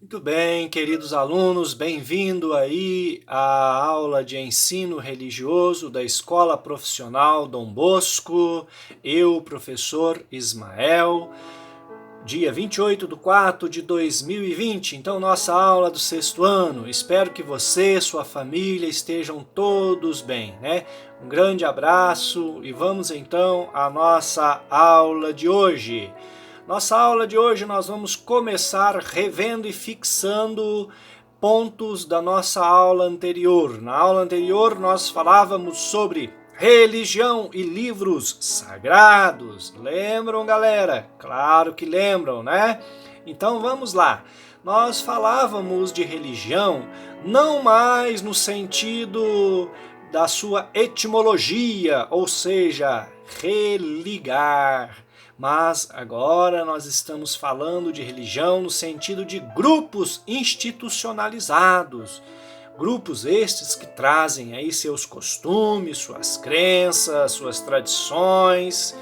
Muito bem, queridos alunos, bem-vindo aí à aula de ensino religioso da Escola Profissional Dom Bosco. Eu, professor Ismael, dia 28/4/2020. Então, nossa aula do sexto ano. Espero que você e sua família estejam todos bem, né? Um grande abraço e vamos então à nossa aula de hoje. Nossa aula de hoje nós vamos começar revendo e fixando pontos da nossa aula anterior. Na aula anterior nós falávamos sobre religião e livros sagrados. Lembram, galera? Claro que lembram, né? Então vamos lá. Nós falávamos de religião não mais no sentido da sua etimologia, ou seja, religar. Mas agora nós estamos falando de religião no sentido de grupos institucionalizados. Grupos estes que trazem aí seus costumes, suas crenças, suas tradições.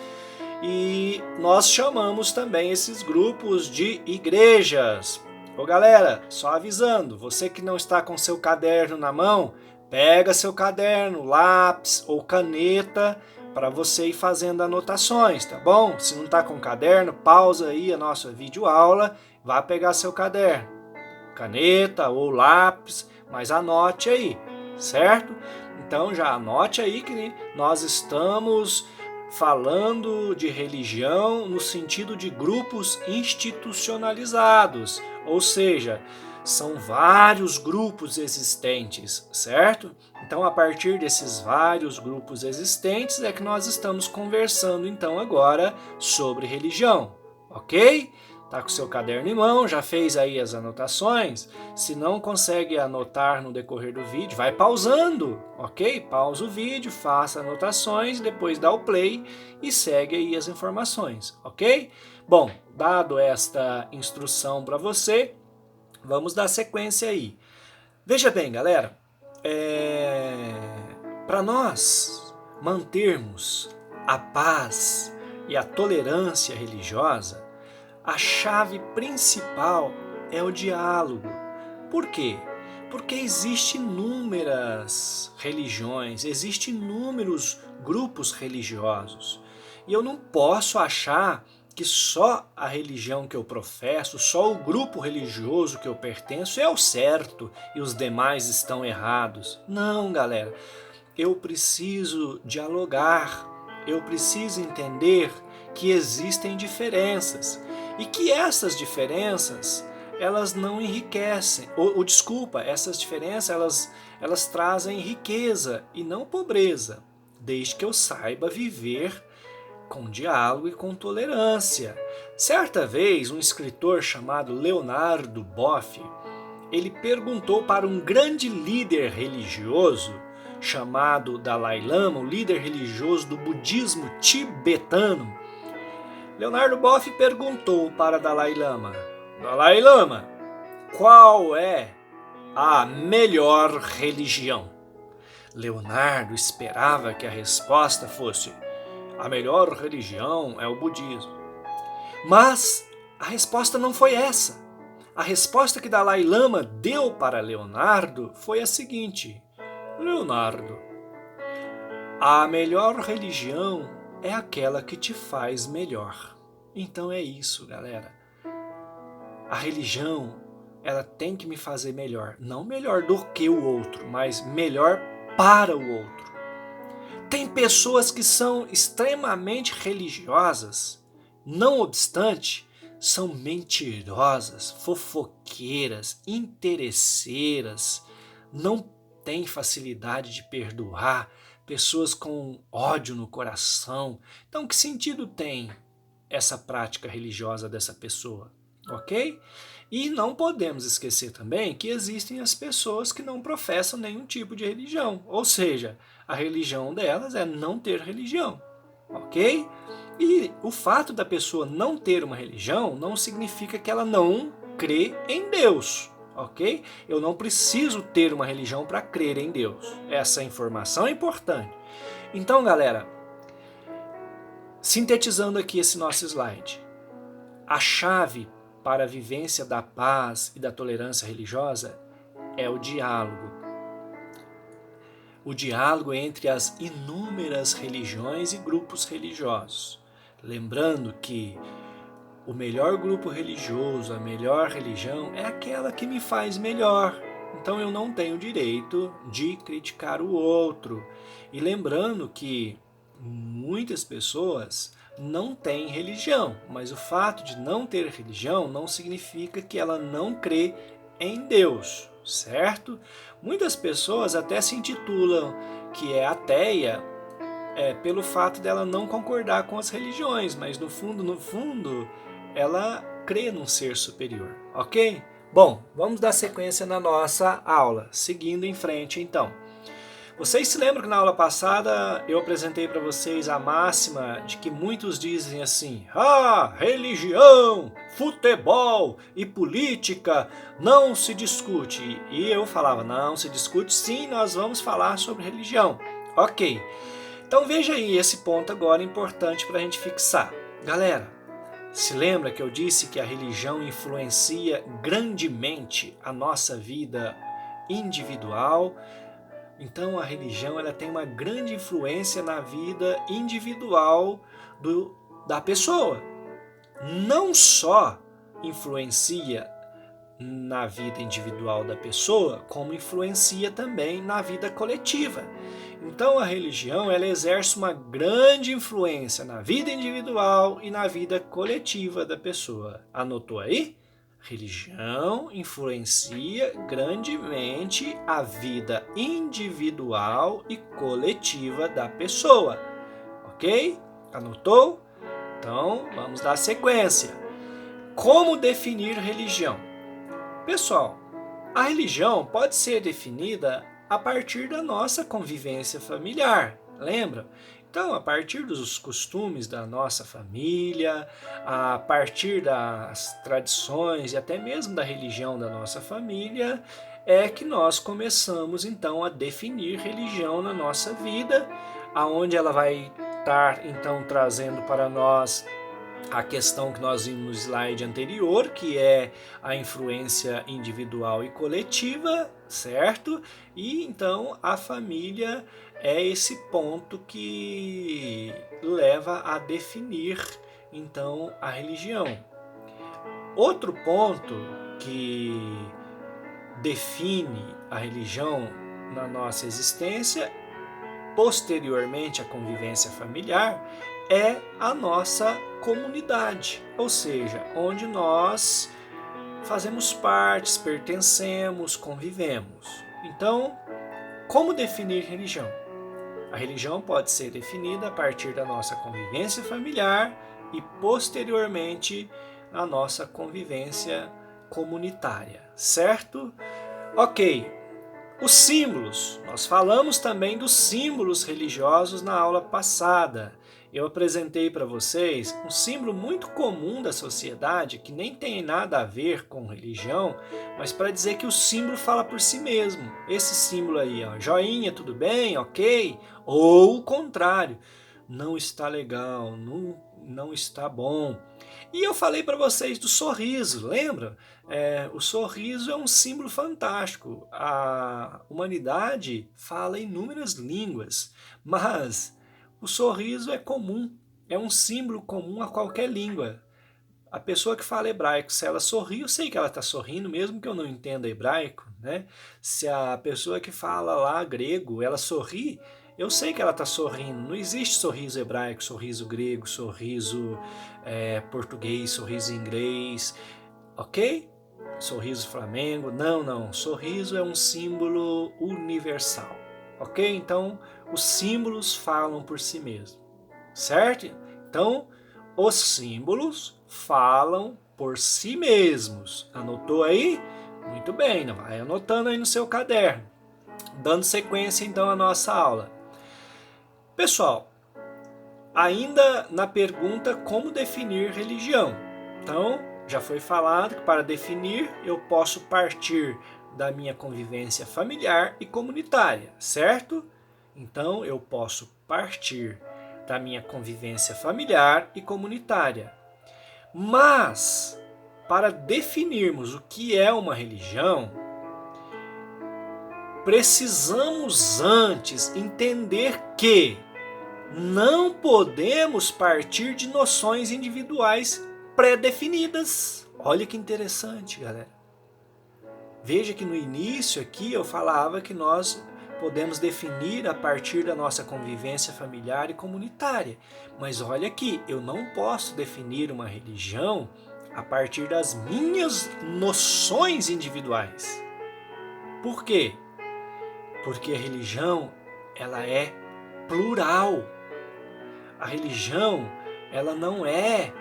E nós chamamos também esses grupos de igrejas. Ô galera, só avisando, você que não está com seu caderno na mão, pega seu caderno, lápis ou caneta para você ir fazendo anotações, tá bom? Se não está com caderno, pausa aí a nossa videoaula, vá pegar seu caderno, caneta ou lápis, mas anote aí, certo? Então já anote aí que nós estamos falando de religião no sentido de grupos institucionalizados, ou seja, são vários grupos existentes, certo? Então, a partir desses vários grupos existentes é que nós estamos conversando então agora sobre religião, ok? Tá com seu caderno em mão, já fez aí as anotações? Se não consegue anotar no decorrer do vídeo, vai pausando, ok? Pausa o vídeo, faça anotações, depois dá o play e segue aí as informações, ok? Bom, dado esta instrução para você, vamos dar sequência aí. Veja bem, galera, para nós mantermos a paz e a tolerância religiosa, a chave principal é o diálogo. Por quê? Porque existem inúmeras religiões, existem inúmeros grupos religiosos. E eu não posso achar que só a religião que eu professo, só o grupo religioso que eu pertenço é o certo e os demais estão errados. Não, galera. Eu preciso dialogar, eu preciso entender que existem diferenças e que essas diferenças elas não enriquecem, desculpa, essas diferenças elas trazem riqueza e não pobreza, desde que eu saiba viver com diálogo e com tolerância. Certa vez, um escritor chamado Leonardo Boff, ele perguntou para um grande líder religioso chamado Dalai Lama, o líder religioso do budismo tibetano. Leonardo Boff perguntou para Dalai Lama: Dalai Lama, qual é a melhor religião? Leonardo esperava que a resposta fosse: a melhor religião é o budismo. Mas a resposta não foi essa. A resposta que Dalai Lama deu para Leonardo foi a seguinte: Leonardo, a melhor religião é aquela que te faz melhor. Então é isso, galera. A religião, ela tem que me fazer melhor. Não melhor do que o outro, mas melhor para o outro. Tem pessoas que são extremamente religiosas, não obstante, são mentirosas, fofoqueiras, interesseiras, não têm facilidade de perdoar, pessoas com ódio no coração. Então, que sentido tem essa prática religiosa dessa pessoa? Ok? E não podemos esquecer também que existem as pessoas que não professam nenhum tipo de religião, ou seja, a religião delas é não ter religião, ok? E o fato da pessoa não ter uma religião não significa que ela não crê em Deus, ok? Eu não preciso ter uma religião para crer em Deus. Essa informação é importante. Então, galera, sintetizando aqui esse nosso slide, a chave para a vivência da paz e da tolerância religiosa é o diálogo. O diálogo entre as inúmeras religiões e grupos religiosos. Lembrando que o melhor grupo religioso, a melhor religião é aquela que me faz melhor. Então eu não tenho direito de criticar o outro. E lembrando que muitas pessoas não têm religião, mas o fato de não ter religião não significa que ela não crê em Deus, certo? Muitas pessoas até se intitulam que é ateia pelo fato dela não concordar com as religiões, mas no fundo, ela crê num ser superior, ok? Bom, vamos dar sequência na nossa aula, seguindo em frente então. Vocês se lembram que na aula passada eu apresentei para vocês a máxima de que muitos dizem assim: religião, futebol e política não se discute. E eu falava, não se discute sim, nós vamos falar sobre religião. Ok, então veja aí esse ponto agora importante para a gente fixar. Galera, se lembra que eu disse que a religião influencia grandemente a nossa vida individual? Então a religião ela tem uma grande influência na vida individual da pessoa. Não só influencia na vida individual da pessoa, como influencia também na vida coletiva. Então a religião ela exerce uma grande influência na vida individual e na vida coletiva da pessoa. Anotou aí? Religião influencia grandemente a vida individual e coletiva da pessoa. Ok? Anotou? Então, vamos dar sequência. Como definir religião? Pessoal, a religião pode ser definida a partir da nossa convivência familiar. Lembra? Então, a partir dos costumes da nossa família, a partir das tradições e até mesmo da religião da nossa família, é que nós começamos então a definir religião na nossa vida, aonde ela vai estar então trazendo para nós a questão que nós vimos no slide anterior, que é a influência individual e coletiva, certo? E então a família é esse ponto que leva a definir então a religião. Outro ponto que define a religião na nossa existência, posteriormente à convivência familiar, é a nossa comunidade, ou seja, onde nós fazemos parte, pertencemos, convivemos. Então, como definir religião? A religião pode ser definida a partir da nossa convivência familiar e posteriormente a nossa convivência comunitária, certo? Ok. Os símbolos. Nós falamos também dos símbolos religiosos na aula passada. Eu apresentei para vocês um símbolo muito comum da sociedade que nem tem nada a ver com religião, mas para dizer que o símbolo fala por si mesmo. Esse símbolo aí, ó, joinha, tudo bem, ok? Ou o contrário, não está legal, não está bom. E eu falei para vocês do sorriso, lembra? O sorriso é um símbolo fantástico. A humanidade fala inúmeras línguas, mas o sorriso é comum, é um símbolo comum a qualquer língua. A pessoa que fala hebraico, se ela sorri, eu sei que ela está sorrindo, mesmo que eu não entenda hebraico, né? Se a pessoa que fala lá grego, ela sorri, eu sei que ela está sorrindo. Não existe sorriso hebraico, sorriso grego, sorriso português, sorriso inglês, ok? Sorriso Flamengo, não. Sorriso é um símbolo universal, ok? Então, os símbolos falam por si mesmos, certo? Então, os símbolos falam por si mesmos. Anotou aí? Muito bem, vai anotando aí no seu caderno. Dando sequência então à nossa aula. Pessoal, ainda na pergunta como definir religião. Então, já foi falado que para definir eu posso partir da minha convivência familiar e comunitária, certo? Então, eu posso partir da minha convivência familiar e comunitária. Mas, para definirmos o que é uma religião, precisamos antes entender que não podemos partir de noções individuais pré-definidas. Olha que interessante, galera. Veja que no início aqui eu falava que nós podemos definir a partir da nossa convivência familiar e comunitária. Mas olha aqui, eu não posso definir uma religião a partir das minhas noções individuais. Por quê? Porque a religião, ela é plural. A religião, ela não é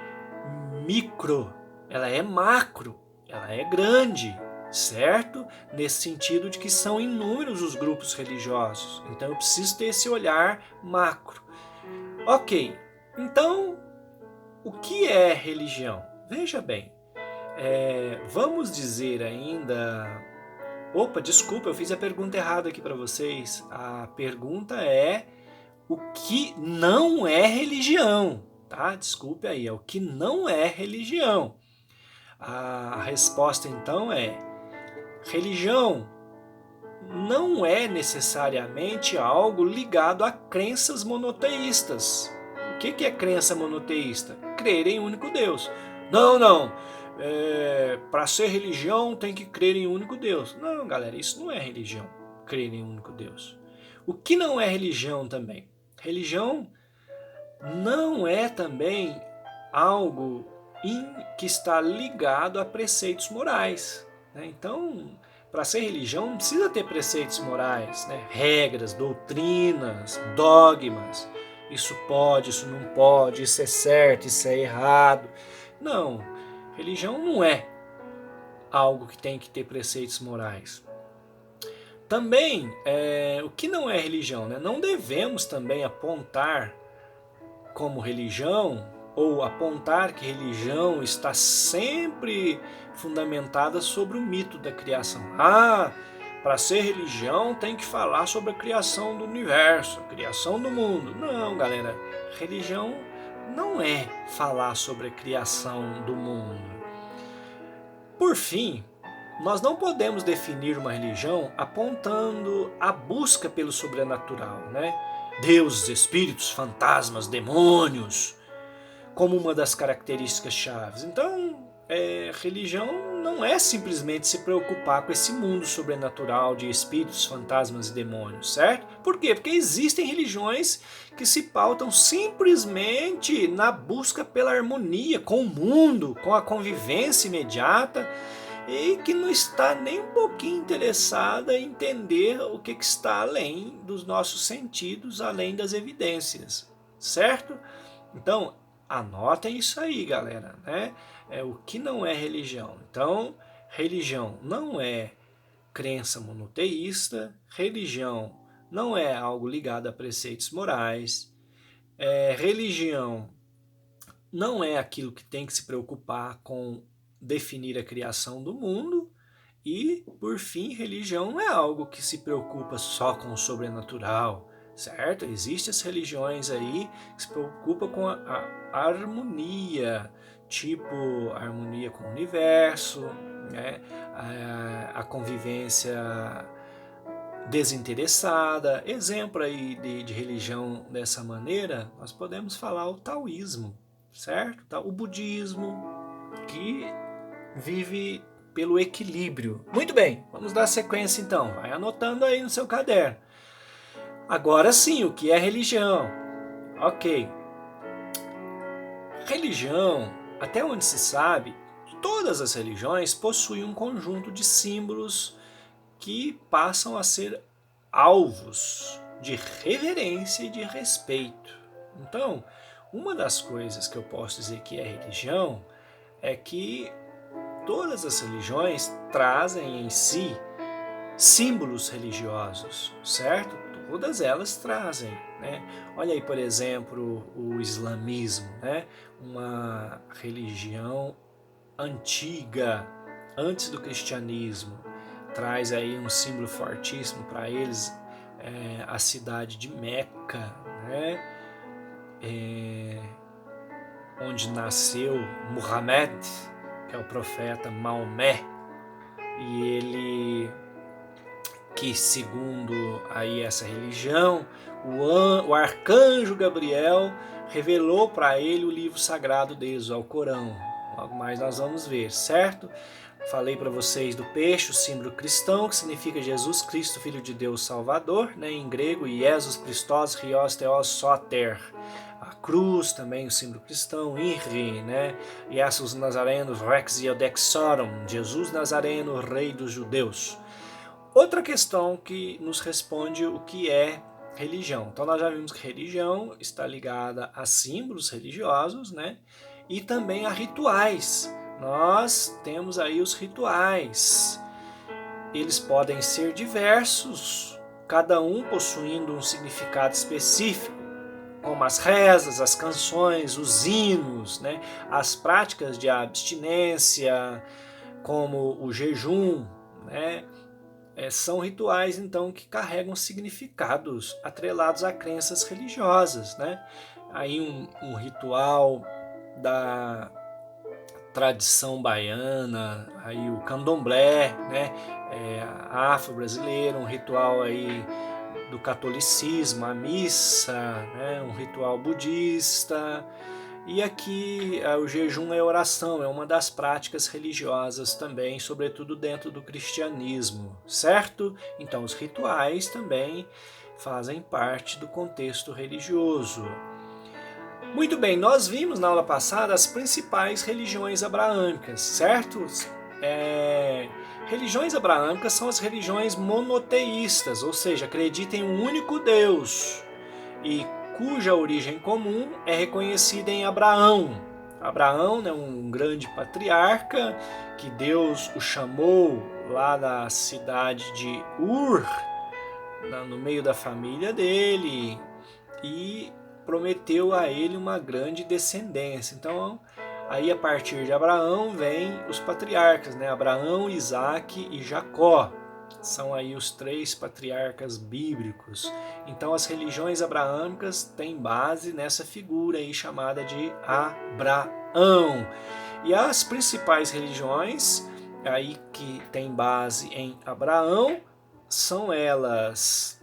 micro, ela é macro, ela é grande, certo? Nesse sentido de que são inúmeros os grupos religiosos. Então eu preciso ter esse olhar macro. Ok, então o que é religião? Veja bem, vamos dizer ainda... Opa, desculpa, eu fiz a pergunta errada aqui para vocês. A pergunta é o que não é religião, tá? Desculpe aí, é o que não é religião. A resposta então é: religião não é necessariamente algo ligado a crenças monoteístas. O que é crença monoteísta? Crer em um único Deus. Não. Para ser religião tem que crer em um único Deus. Não, galera, isso não é religião, crer em um único Deus. O que não é religião também? Religião não é também algo que está ligado a preceitos morais, né? Então, para ser religião não precisa ter preceitos morais, né? Regras, doutrinas, dogmas. Isso pode, isso não pode, isso é certo, isso é errado. Não, religião não é algo que tem que ter preceitos morais. Também, o que não é religião, né? Não devemos também apontar como religião ou apontar que religião está sempre fundamentada sobre o mito da criação. Para ser religião tem que falar sobre a criação do universo, a criação do mundo. Não, galera, religião não é falar sobre a criação do mundo. Por fim, nós não podemos definir uma religião apontando a busca pelo sobrenatural, né? Deuses, espíritos, fantasmas, demônios, como uma das características chaves. Então, religião não é simplesmente se preocupar com esse mundo sobrenatural de espíritos, fantasmas e demônios, certo? Por quê? Porque existem religiões que se pautam simplesmente na busca pela harmonia com o mundo, com a convivência imediata, e que não está nem um pouquinho interessada em entender o que está além dos nossos sentidos, além das evidências, certo? Então, anotem isso aí, galera, né? O que não é religião. Então, religião não é crença monoteísta, religião não é algo ligado a preceitos morais, religião não é aquilo que tem que se preocupar com definir a criação do mundo, e, por fim, religião não é algo que se preocupa só com o sobrenatural, certo? Existem as religiões aí que se preocupam com a harmonia, tipo harmonia com o universo, né? A convivência desinteressada. Exemplo aí de religião dessa maneira, nós podemos falar o taoísmo, certo? O budismo, que vive pelo equilíbrio. Muito bem, vamos dar sequência então. Vai anotando aí no seu caderno. Agora sim, o que é religião? Ok. Religião, até onde se sabe, todas as religiões possuem um conjunto de símbolos que passam a ser alvos de reverência e de respeito. Então, uma das coisas que eu posso dizer que é religião é que todas as religiões trazem em si símbolos religiosos, certo? Todas elas trazem, né? Olha aí, por exemplo, o islamismo, né? Uma religião antiga, antes do cristianismo, traz aí um símbolo fortíssimo para eles, a cidade de Meca, né? Onde nasceu Muhammad, que é o profeta Maomé, e ele, que segundo aí essa religião, o arcanjo Gabriel revelou para ele o livro sagrado deles, o Corão. Logo mais nós vamos ver, certo? Falei para vocês do peixe, o símbolo cristão, que significa Jesus Cristo, Filho de Deus Salvador, né? Em grego, Iesus Christos, Rios Theos Soter. A cruz, também o símbolo cristão, INRI, né? Jesus Nazareno, Rex Iodexorum, Jesus Nazareno, Rei dos Judeus. Outra questão que nos responde o que é religião. Então nós já vimos que religião está ligada a símbolos religiosos, né? E também a rituais. Nós temos aí os rituais. Eles podem ser diversos, cada um possuindo um significado específico, como as rezas, as canções, os hinos, né? As práticas de abstinência, como o jejum, né? São rituais, então, que carregam significados atrelados a crenças religiosas, né? Aí um ritual da tradição baiana, aí o candomblé, né? Afro-brasileiro, um ritual aí do catolicismo, a missa, né? Um ritual budista. E aqui o jejum é oração, é uma das práticas religiosas também, sobretudo dentro do cristianismo, certo? Então os rituais também fazem parte do contexto religioso. Muito bem, nós vimos na aula passada as principais religiões abraâmicas, certo? Religiões abraâmicas são as religiões monoteístas, ou seja, acreditam em um único Deus e cuja origem comum é reconhecida em Abraão. Abraão, né, um grande patriarca, que Deus o chamou lá da cidade de Ur, no meio da família dele, e prometeu a ele uma grande descendência. Então, aí a partir de Abraão vem os patriarcas, né? Abraão, Isaque e Jacó. São aí os 3 patriarcas bíblicos. Então as religiões abraâmicas têm base nessa figura aí chamada de Abraão. E as principais religiões aí que têm base em Abraão são elas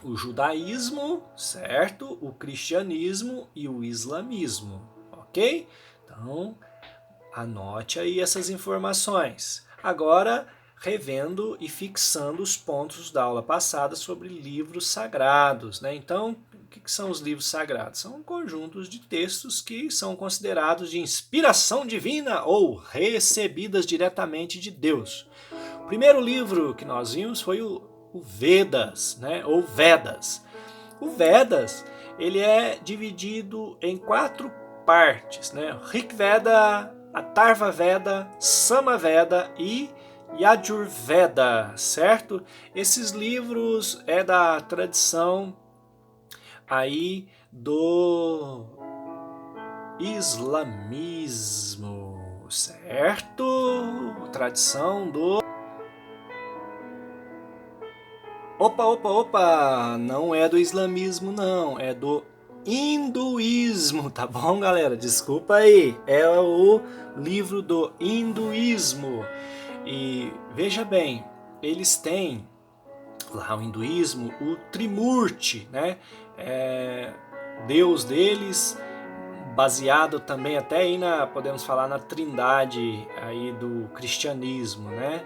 o judaísmo, certo? O cristianismo e o islamismo, ok? Então, anote aí essas informações. Agora, revendo e fixando os pontos da aula passada sobre livros sagrados, né? Então, o que são os livros sagrados? São conjuntos de textos que são considerados de inspiração divina ou recebidas diretamente de Deus. O primeiro livro que nós vimos foi o Vedas, né? Ou Vedas. O Vedas, ele é dividido em 4 partes, né? Rig Veda, Atharva Veda, Sama Veda e Yajurveda, certo? Esses livros é da tradição aí do islamismo, certo? Tradição do... Opa, não é do islamismo não, é do hinduísmo, tá bom, galera? Desculpa aí, é o livro do hinduísmo. E veja bem, eles têm lá o hinduísmo o Trimurti, né? Deus deles, baseado também até aí podemos falar na trindade aí do cristianismo, né?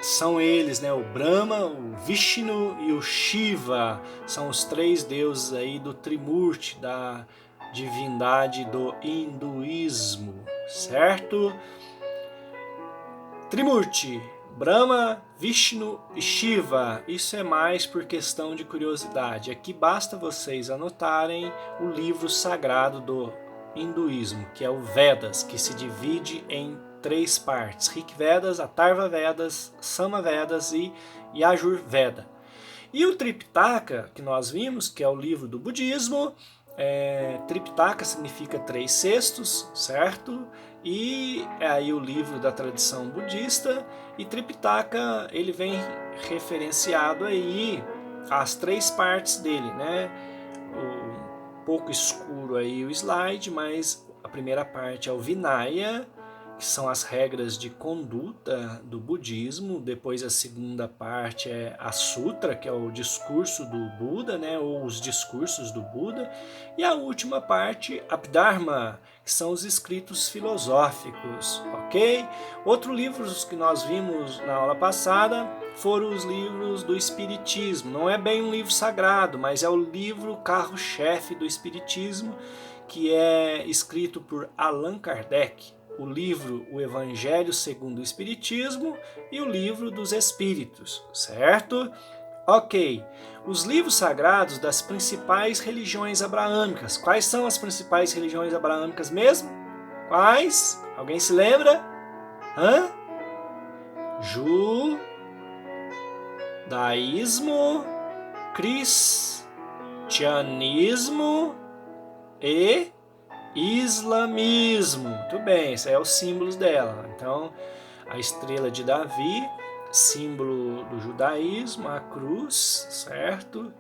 São eles, né? O Brahma, o Vishnu e o Shiva, são os 3 deuses aí do Trimurti, da divindade do hinduísmo, certo? Trimurti, Brahma, Vishnu e Shiva. Isso é mais por questão de curiosidade. Aqui basta vocês anotarem o livro sagrado do hinduísmo, que é o Vedas, que se divide em 3 partes: Rig Vedas, Atharva Vedas, Sama Vedas e Yajurveda. E o Tripitaka, que nós vimos, que é o livro do budismo, Tripitaka significa 3 cestos, certo? E é aí o livro da tradição budista, e Tripitaka ele vem referenciado aí as 3 partes dele, né? Um pouco escuro aí o slide, mas a primeira parte é o Vinaya, que são as regras de conduta do budismo. Depois a segunda parte é a Sutra, que é o discurso do Buda, né, ou os discursos do Buda. E a última parte, Abhidharma, que são os escritos filosóficos, ok? Outros livros que nós vimos na aula passada foram os livros do Espiritismo. Não é bem um livro sagrado, mas é o livro carro-chefe do Espiritismo, que é escrito por Allan Kardec. O livro O Evangelho segundo o Espiritismo e o Livro dos Espíritos, certo? Ok, os livros sagrados das principais religiões abraâmicas. Quais são as principais religiões abraâmicas mesmo? Quais? Alguém se lembra? Judaísmo, cristianismo e islamismo. Muito bem, esses são os símbolos dela. Então, a estrela de Davi, símbolo do judaísmo, a cruz, certo?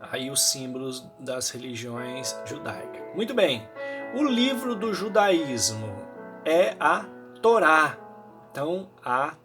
Aí os símbolos das religiões judaicas. Muito bem, o livro do judaísmo é a Torá. Então, a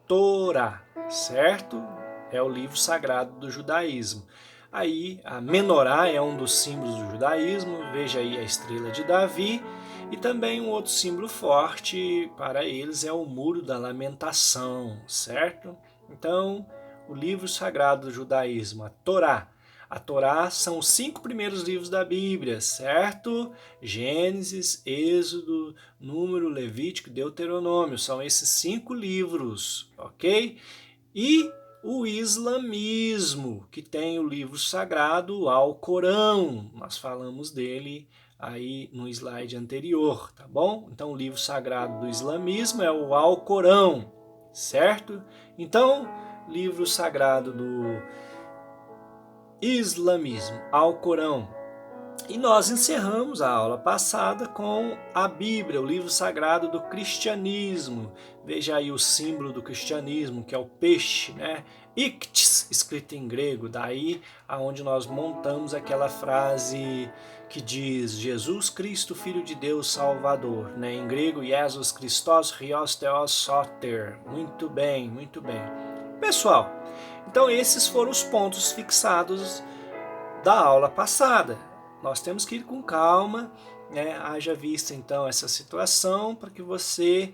Torá, certo? É o livro sagrado do judaísmo. Aí a menorá é um dos símbolos do judaísmo, veja aí a estrela de Davi, e também um outro símbolo forte para eles é o muro da lamentação, certo? Então, o livro sagrado do judaísmo, a Torá. A Torá são os 5 primeiros livros da Bíblia, certo? Gênesis, Êxodo, Número, Levítico, Deuteronômio, são esses 5 livros, ok? E o islamismo, que tem o livro sagrado Alcorão. Nós falamos dele aí no slide anterior, tá bom? Então, o livro sagrado do islamismo é o Alcorão, certo? Então, livro sagrado do islamismo, Alcorão. E nós encerramos a aula passada com a Bíblia, o livro sagrado do cristianismo. Veja aí o símbolo do cristianismo, que é o peixe, né? Iktis, escrito em grego, daí aonde nós montamos aquela frase que diz Jesus Cristo, Filho de Deus Salvador, né? Em grego, Jesus Christos, Rios Theos Soter. Muito bem, muito bem. Pessoal, então esses foram os pontos fixados da aula passada. Nós temos que ir com calma, né? Haja vista então essa situação para que você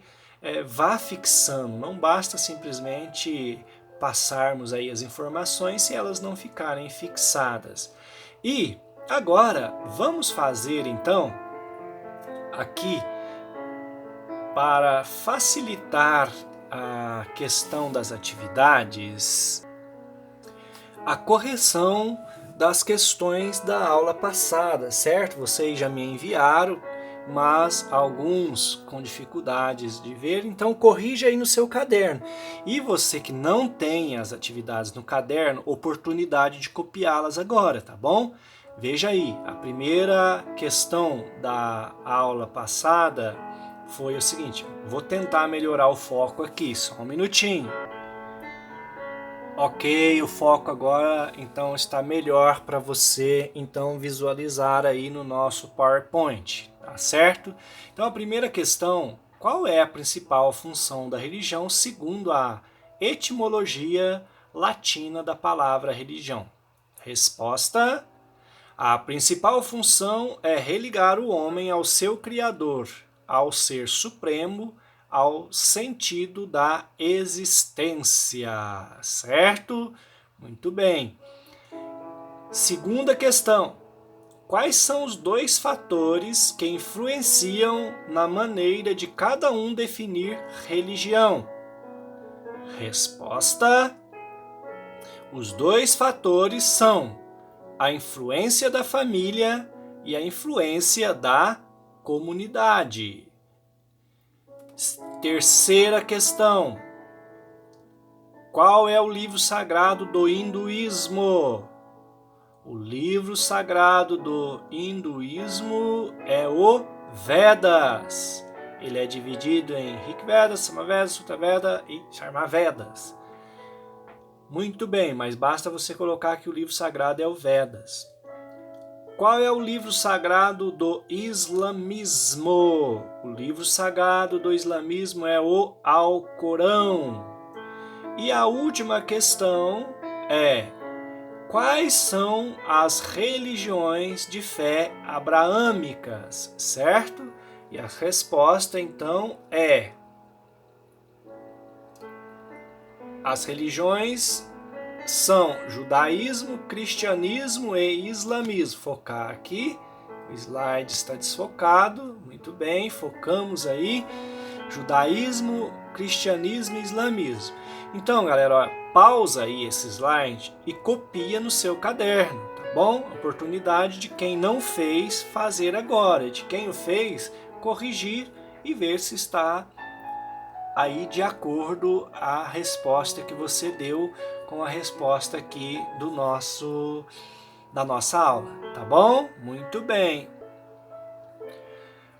vá fixando. Não basta simplesmente passarmos aí as informações se elas não ficarem fixadas. E agora vamos fazer então aqui, para facilitar a questão das atividades, a correção das questões da aula passada, certo? Vocês já me enviaram, mas alguns com dificuldades de ver, então corrija aí no seu caderno. E você que não tem as atividades no caderno, oportunidade de copiá-las agora, tá bom? Veja aí, a primeira questão da aula passada foi o seguinte, vou tentar melhorar o foco aqui, só um minutinho. Ok, o foco agora então está melhor para você então visualizar aí no nosso PowerPoint, tá certo? Então a primeira questão, qual é a principal função da religião segundo a etimologia latina da palavra religião? Resposta: a principal função é religar o homem ao seu Criador, ao Ser Supremo, ao sentido da existência, certo? Muito bem. Segunda questão. Quais são os 2 fatores que influenciam na maneira de cada um definir religião? Resposta: os 2 fatores são a influência da família e a influência da comunidade. Terceira questão. Qual é o livro sagrado do hinduísmo? O livro sagrado do hinduísmo é o Vedas. Ele é dividido em Rigveda, Samaveda, Sutraveda e Charmavedas. Muito bem, mas basta você colocar que o livro sagrado é o Vedas. Qual é o livro sagrado do islamismo? O livro sagrado do islamismo é o Alcorão. E a última questão é: quais são as religiões de fé abraâmicas, certo? E a resposta então é: as religiões são judaísmo, cristianismo e islamismo. Focar aqui, o slide está desfocado, muito bem, focamos aí, judaísmo, cristianismo e islamismo. Então, galera, ó, pausa aí esse slide e copia no seu caderno, tá bom? Oportunidade de quem não fez fazer agora, de quem o fez corrigir e ver se está aí de acordo a resposta que você deu com a resposta aqui da nossa aula, tá bom? Muito bem.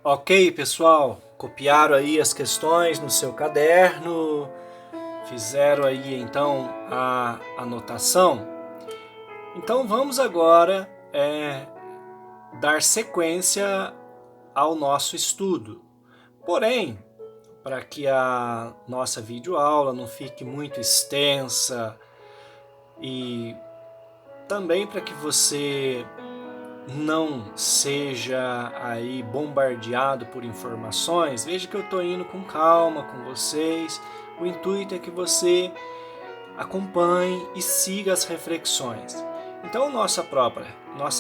Ok, pessoal, copiaram aí as questões no seu caderno, fizeram aí então a anotação. Então vamos agora dar sequência ao nosso estudo. Porém, para que a nossa videoaula não fique muito extensa e também para que você não seja aí bombardeado por informações, veja que eu estou indo com calma com vocês. O intuito é que você acompanhe e siga as reflexões. Então, nossa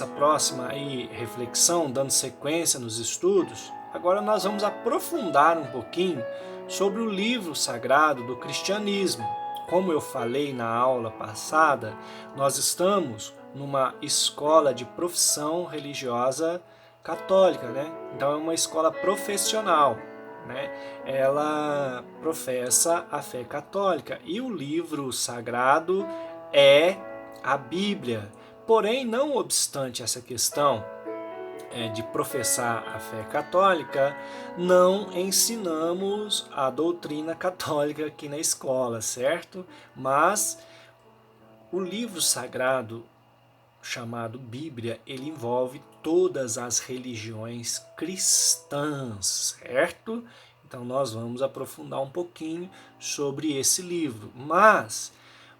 próxima aí reflexão, dando sequência nos estudos, agora nós vamos aprofundar um pouquinho sobre o livro sagrado do cristianismo. Como eu falei na aula passada, nós estamos numa escola de profissão religiosa católica, né? Então é uma escola profissional, né? Ela professa a fé católica e o livro sagrado é a Bíblia. Porém, não obstante essa questão de professar a fé católica, não ensinamos a doutrina católica aqui na escola, certo? Mas o livro sagrado chamado Bíblia, ele envolve todas as religiões cristãs, certo? Então nós vamos aprofundar um pouquinho sobre esse livro, mas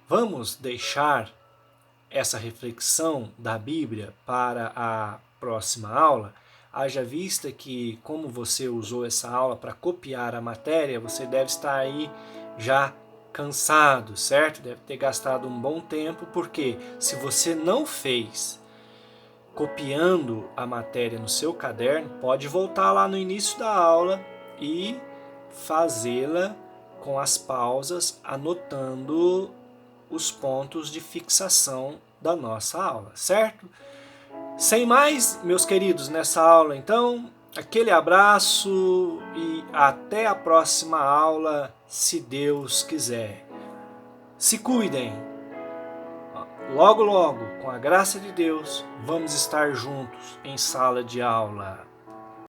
vamos deixar essa reflexão da Bíblia para a próxima aula, haja vista que, como você usou essa aula para copiar a matéria, você deve estar aí já cansado, certo? Deve ter gastado um bom tempo, porque se você não fez copiando a matéria no seu caderno, pode voltar lá no início da aula e fazê-la com as pausas, anotando os pontos de fixação da nossa aula, certo? Sem mais, meus queridos, nessa aula, então, aquele abraço e até a próxima aula, se Deus quiser. Se cuidem. Logo, logo, com a graça de Deus, vamos estar juntos em sala de aula.